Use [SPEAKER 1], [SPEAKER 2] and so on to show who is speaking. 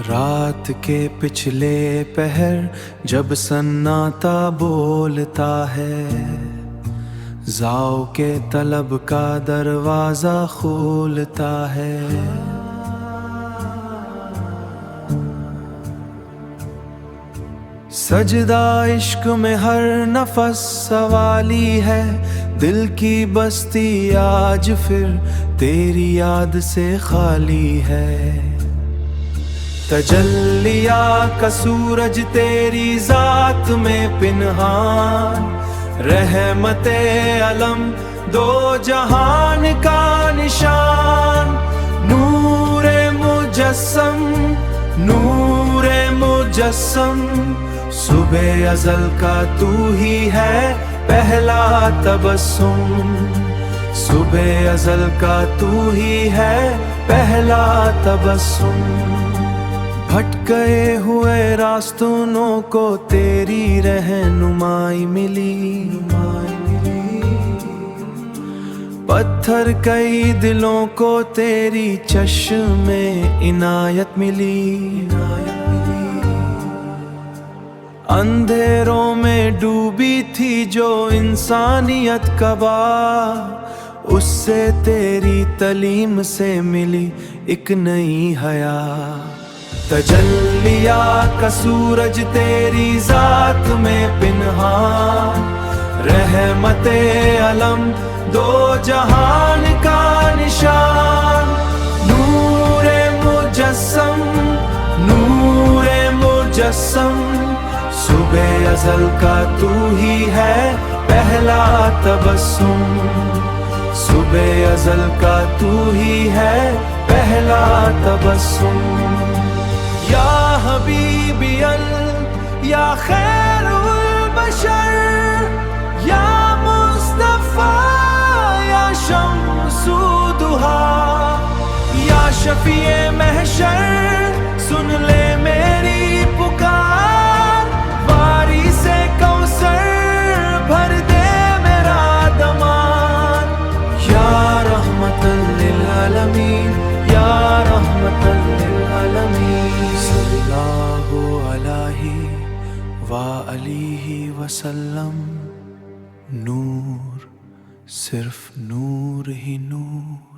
[SPEAKER 1] رات کے پچھلے پہر جب سناٹا بولتا ہے، ذاؤ کے طلب کا دروازہ کھولتا ہے۔ سجدہ عشق میں ہر نفس سوالی ہے، دل کی بستی آج پھر تیری یاد سے خالی ہے۔ تجلیہ کا سورج تیری ذات میں پنہان، رحمت علم دو جہان کا نشان۔ نور مجسم، نور مجسم، صبح ازل کا تو ہی ہے پہلا تبسم۔ صبح ازل کا تو ہی ہے پہلا تبسم۔ بھٹکے ہوئے راستوں کو تیری رہنمائی ملی، پتھر کئی دلوں کو تیری چشم عنایت ملی۔ اندھیروں میں ڈوبی تھی جو انسانیت کبا، اس سے تیری تعلیم سے ملی ایک نئی حیات۔ تجلیہ کا سورج تیری ذات میں پنہان، رحمت علم دو جہان کا نشان۔ نور مجسم، نور مجسم، صبح ازل کا تو ہی ہے پہلا تبسم۔ صبح ازل کا تو ہی ہے پہلا تبسم۔ یا حبیبی یا خیر البشر، یا مصطفیٰ یا شمس ضحیٰ، یا شفیع محشر سن لے میری پکار۔ واری سے کوثر بھر دے میرا دمان، یا رحمت للعالمین، یا رحمت للعالمین۔ صلی اللہ علیہ وآلہ وسلم۔ نور، صرف نور ہی نور۔